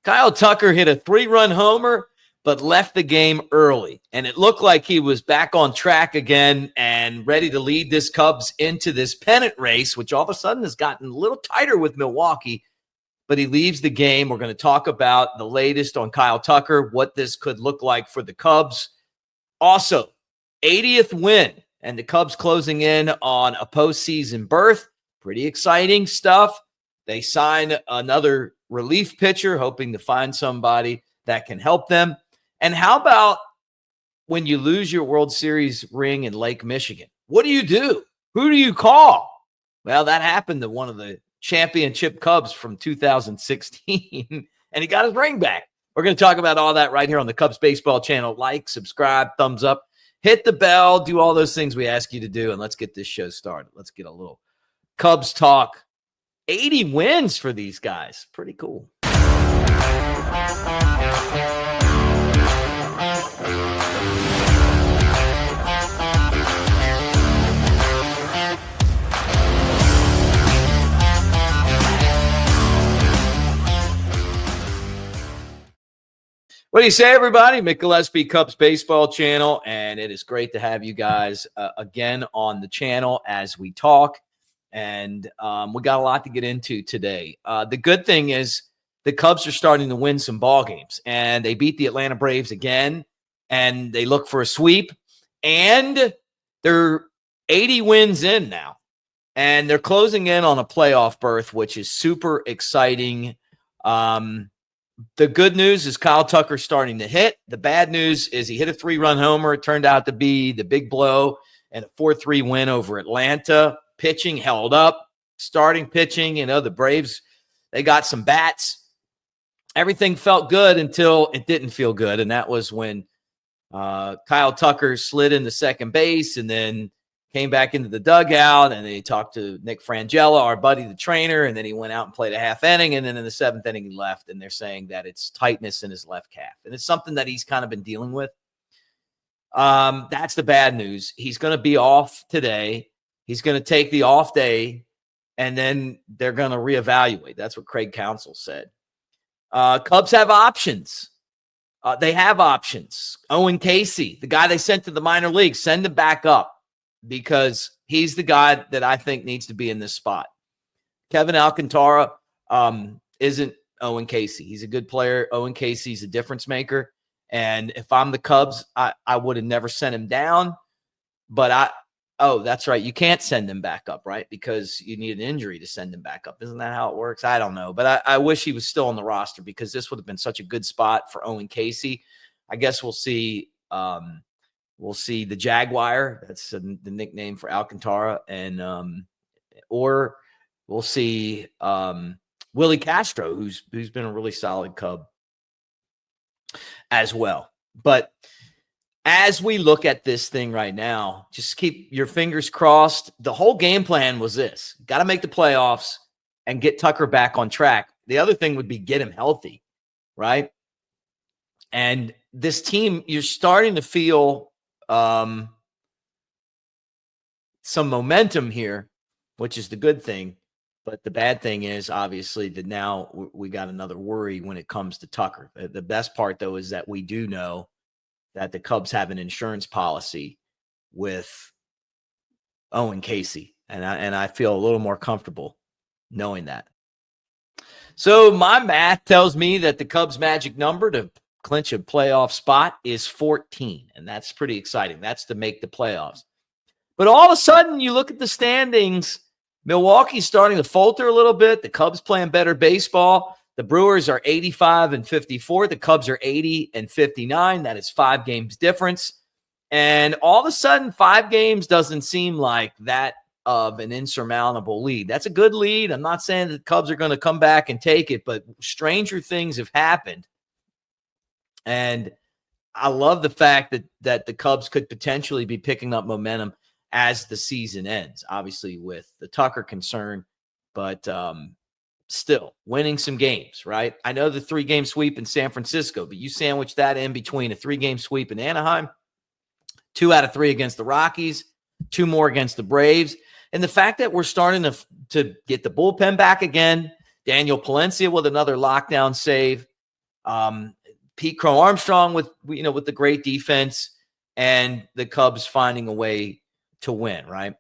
Kyle Tucker hit a 3-run homer, but left the game early. And it looked like he was back on track again and ready to lead this Cubs into this pennant race, which all of a sudden has gotten a little tighter with Milwaukee. But he leaves the game. We're going to talk about the latest on Kyle Tucker, what this could look like for the Cubs. Also, 80th win, and the Cubs closing in on a postseason berth. Pretty exciting stuff. They sign another relief pitcher, hoping to find somebody that can help them. And how about when you lose your World Series ring in Lake Michigan? What do you do? Who do you call? Well, that happened to one of the championship Cubs from 2016, and he got his ring back. We're going to talk about all that right here on the Cubs Baseball channel. Like, subscribe, thumbs up, hit the bell, do all those things we ask you to do, and let's get this show started. Let's get a little Cubs talk. 80 wins for these guys. Pretty cool. What do you say, everybody? Mick Gillespie, Cubs Baseball channel, and it is great to have you guys again on the channel as we talk. And we got a lot to get into today. The good thing is the Cubs are starting to win some ball games, and they beat the Atlanta Braves again, and they look for a sweep, and they're 80 wins in now, and they're closing in on a playoff berth, which is super exciting. The good news is Kyle Tucker's starting to hit. The bad news is he hit a 3-run homer. It turned out to be the big blow and a 4-3 win over Atlanta. Pitching held up. Starting pitching, the Braves, they got some bats. Everything felt good until it didn't feel good, and that was when Kyle Tucker slid into second base and then came back into the dugout, and he talked to Nick Frangella, our buddy, the trainer, and then he went out and played a half inning, and then in the 7th inning he left, and they're saying that it's tightness in his left calf, and it's something that he's kind of been dealing with. That's the bad news. He's going to be off today. He's going to take the off day, and then they're going to reevaluate. That's what Craig Counsell said. Cubs have options. They have options. Owen Casey, the guy they sent to the minor leagues, send him back up, because he's the guy that I think needs to be in this spot. Kevin Alcantara isn't Owen Casey. He's a good player. Owen Casey's a difference maker. And if I'm the Cubs, I would have never sent him down. But that's right. You can't send him back up, right? Because you need an injury to send him back up. Isn't that how it works? I don't know. But I wish he was still on the roster, because this would have been such a good spot for Owen Casey. I guess we'll see. We'll see the Jaguar. That's the nickname for Alcantara. And or we'll see Willie Castro, who's been a really solid Cub as well. But as we look at this thing right now, just keep your fingers crossed. The whole game plan was this: got to make the playoffs and get Tucker back on track. The other thing would be get him healthy, right? And this team, you're starting to feel some momentum here, which is the good thing. But the bad thing is, obviously, that now we got another worry when it comes to Tucker. The best part, though, is that we do know that the Cubs have an insurance policy with Owen Casey. And I feel a little more comfortable knowing that. So my math tells me that the Cubs' magic number to clinch a playoff spot is 14, and that's pretty exciting. That's to make the playoffs. But all of a sudden, you look at the standings, Milwaukee's starting to falter a little bit. The Cubs playing better baseball. The Brewers are 85-54. The Cubs are 80-59. That is 5 games difference. And all of a sudden, 5 games doesn't seem like that of an insurmountable lead. That's a good lead. I'm not saying that the Cubs are going to come back and take it, but stranger things have happened. And I love the fact that the Cubs could potentially be picking up momentum as the season ends, obviously with the Tucker concern, but still winning some games, right? I know the 3-game sweep in San Francisco, but you sandwich that in between a 3-game sweep in Anaheim, 2 out of 3 against the Rockies, 2 more against the Braves. And the fact that we're starting to get the bullpen back again, Daniel Palencia with another lockdown save, Pete Crow Armstrong with the great defense, and the Cubs finding a way to win, right?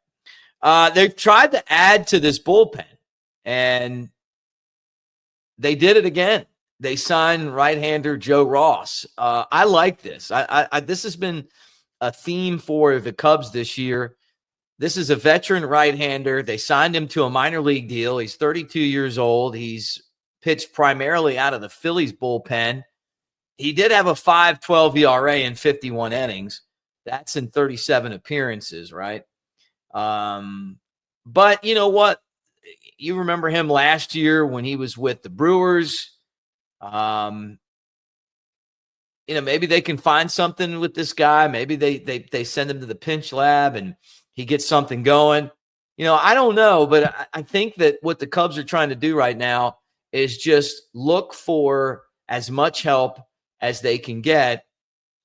They've tried to add to this bullpen, and they did it again. They signed right-hander Joe Ross. I like this. This has been a theme for the Cubs this year. This is a veteran right-hander. They signed him to a minor league deal. He's 32 years old. He's pitched primarily out of the Phillies bullpen. He did have a 5.12 ERA in 51 innings. That's in 37 appearances, right? But you know what? You remember him last year when he was with the Brewers. Maybe they can find something with this guy. Maybe they send him to the pinch lab and he gets something going. I don't know, but I think that what the Cubs are trying to do right now is just look for as much help as they can get.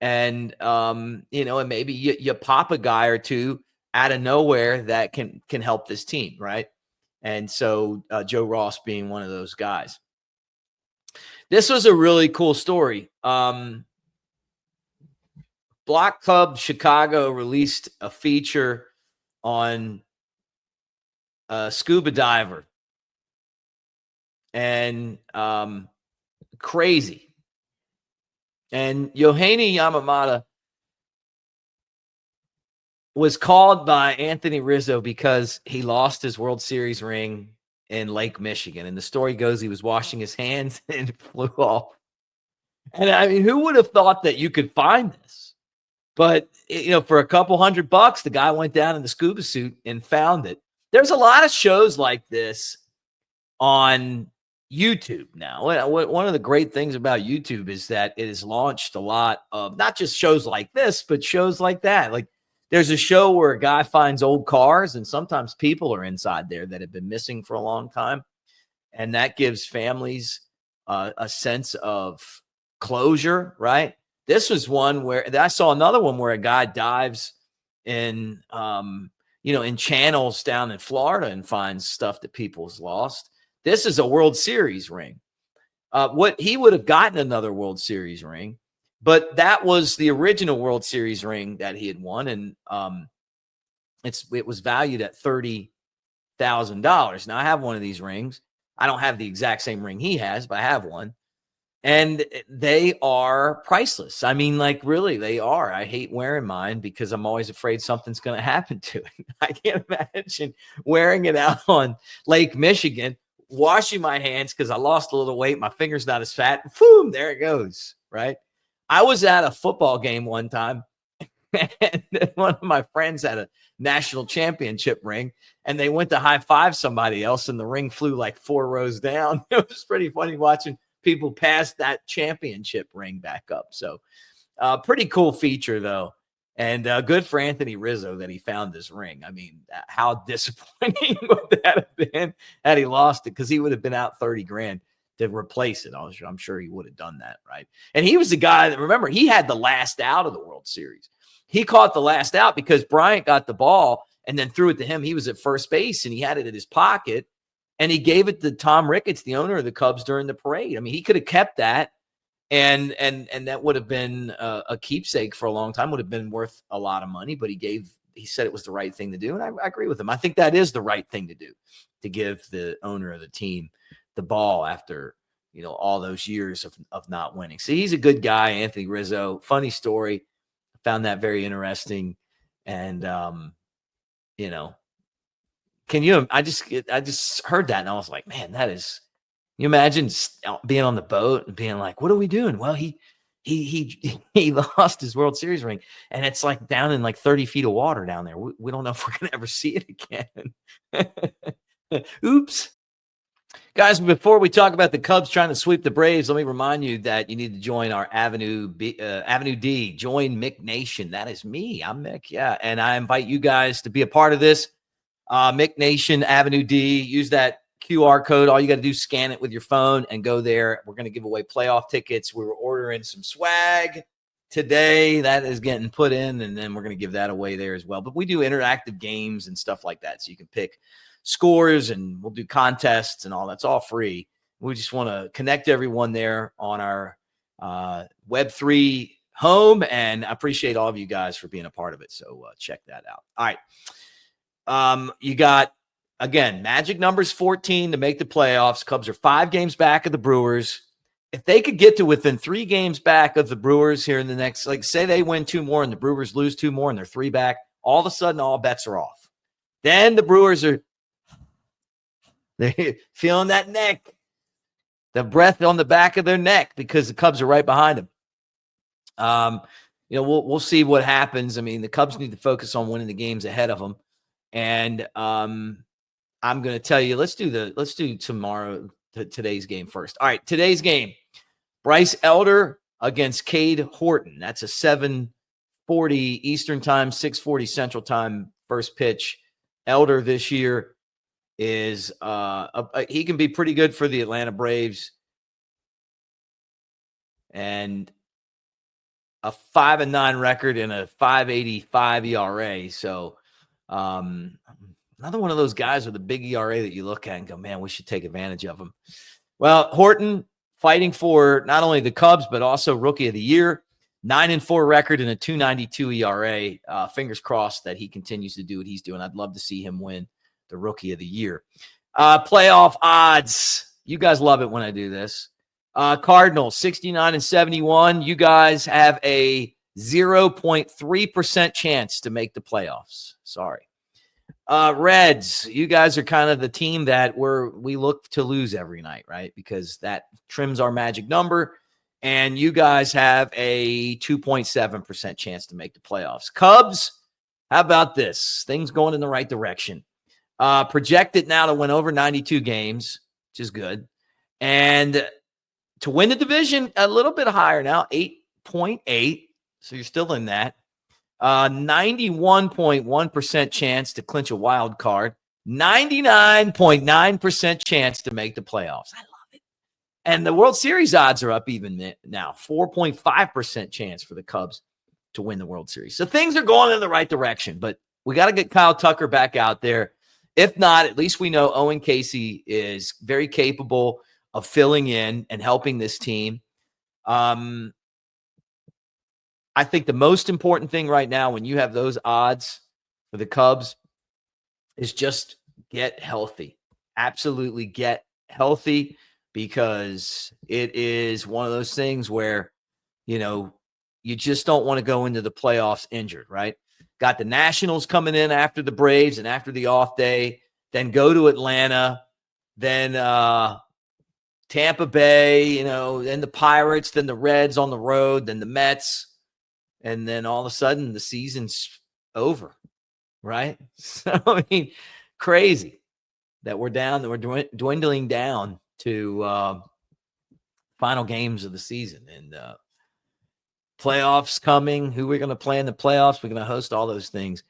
And, and maybe you pop a guy or two out of nowhere that can help this team, right? And so Joe Ross being one of those guys. This was a really cool story. Block Club Chicago released a feature on a scuba diver. And crazy. And Yohei Yamamata was called by Anthony Rizzo because he lost his World Series ring in Lake Michigan. And the story goes he was washing his hands and it flew off. And I mean, who would have thought that you could find this? But, for a couple $100, the guy went down in the scuba suit and found it. There's a lot of shows like this on YouTube now. One of the great things about YouTube is that it has launched a lot of not just shows like this, but shows like that. Like there's a show where a guy finds old cars, and sometimes people are inside there that have been missing for a long time. And that gives families a sense of closure, right? This was one where I saw another one where a guy dives in, in channels down in Florida and finds stuff that people's lost. This is a World Series ring. What he would have gotten another World Series ring, but that was the original World Series ring that he had won, and it was valued at $30,000. Now I have one of these rings. I don't have the exact same ring he has, but I have one. And they are priceless. I mean, like, really, they are. I hate wearing mine because I'm always afraid something's going to happen to it. I can't imagine wearing it out on Lake Michigan, washing my hands because I lost a little weight. My finger's not as fat. Boom, there it goes, right? I was at a football game one time, and one of my friends had a national championship ring, and they went to high-five somebody else, and the ring flew like 4 rows down. It was pretty funny watching people pass that championship ring back up. So pretty cool feature though. And good for Anthony Rizzo that he found this ring. I mean, how disappointing would that have been had he lost it? Because he would have been out $30,000 to replace it. I'm sure he would have done that, right? And he was the guy that, remember, he had the last out of the World Series. He caught the last out because Bryant got the ball and then threw it to him. He was at first base and he had it in his pocket. And he gave it to Tom Ricketts, the owner of the Cubs, during the parade. I mean, he could have kept that, and that would have been a keepsake for a long time. Would have been worth a lot of money. But he said it was the right thing to do, and I agree with him. I think that is the right thing to do, to give the owner of the team the ball after all those years of not winning. So he's a good guy, Anthony Rizzo. Funny story. I found that very interesting, and I just heard that and I was like, man, that is, you imagine being on the boat and being like, what are we doing? Well, he lost his World Series ring and it's like down in like 30 feet of water down there. We don't know if we're going to ever see it again. Oops. Guys, before we talk about the Cubs trying to sweep the Braves, let me remind you that you need to join our Avenue D. Join Mick Nation. That is me. I'm Mick. Yeah. And I invite you guys to be a part of this. Mick Nation, Avenue D. Use that QR code. All you got to do is scan it with your phone and go there. We're going to give away playoff tickets. We were ordering some swag today. That is getting put in, and then we're going to give that away there as well. But we do interactive games and stuff like that, so you can pick scores, and we'll do contests and all. That's all free. We just want to connect everyone there on our Web3 home, and I appreciate all of you guys for being a part of it. So check that out. All right. You got, again, magic numbers 14 to make the playoffs. Cubs are 5 games back of the Brewers. If they could get to within 3 games back of the Brewers here in the next, like say they win 2 more and the Brewers lose 2 more and they're 3 back, all of a sudden all bets are off. Then the Brewers they're feeling that neck, the breath on the back of their neck because the Cubs are right behind them. We'll see what happens. I mean, the Cubs need to focus on winning the games ahead of them. And I'm going to tell you, let's do today's game first. All right, today's game. Bryce Elder against Cade Horton. That's a 7:40 Eastern time, 6:40 Central time first pitch. Elder this year is he can be pretty good for the Atlanta Braves. And a 5-9 record and a 5.85 ERA. So another one of those guys with a big ERA that you look at and go, man, we should take advantage of him. Well, Horton fighting for not only the Cubs, but also Rookie of the Year, 9-4 record and a 2.92 ERA. Fingers crossed that he continues to do what he's doing. I'd love to see him win the Rookie of the Year. Playoff odds. You guys love it when I do this. Cardinals, 69-71. You guys have a 0.3% chance to make the playoffs. Sorry. Reds, you guys are kind of the team that we look to lose every night, right? Because that trims our magic number. And you guys have a 2.7% chance to make the playoffs. Cubs, how about this? Things going in the right direction. Projected now to win over 92 games, which is good. And to win the division, a little bit higher now, 8.8. So you're still in that. 91.1% chance to clinch a wild card. 99.9% chance to make the playoffs. I love it. And the World Series odds are up even now. 4.5% chance for the Cubs to win the World Series. So things are going in the right direction. But we got to get Kyle Tucker back out there. If not, at least we know Owen Casey is very capable of filling in and helping this team. I think the most important thing right now when you have those odds for the Cubs is just get healthy. Absolutely get healthy, because it is one of those things where, you just don't want to go into the playoffs injured, right? Got the Nationals coming in after the Braves and after the off day, then go to Atlanta, then Tampa Bay, then the Pirates, then the Reds on the road, then the Mets. And then all of a sudden the season's over, right? So, I mean, crazy that we're dwindling down to final games of the season. And playoffs coming, who we're going to play in the playoffs, we're going to host, all those things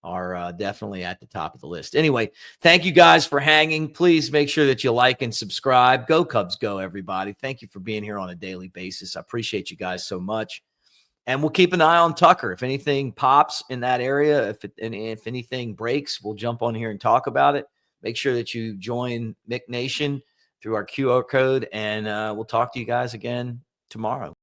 are definitely at the top of the list. Anyway, thank you guys for hanging. Please make sure that you like and subscribe. Go Cubs, go, everybody. Thank you for being here on a daily basis. I appreciate you guys so much. And we'll keep an eye on Tucker. If anything pops in that area, if anything breaks, we'll jump on here and talk about it. Make sure that you join Mick Nation through our QR code, and we'll talk to you guys again tomorrow.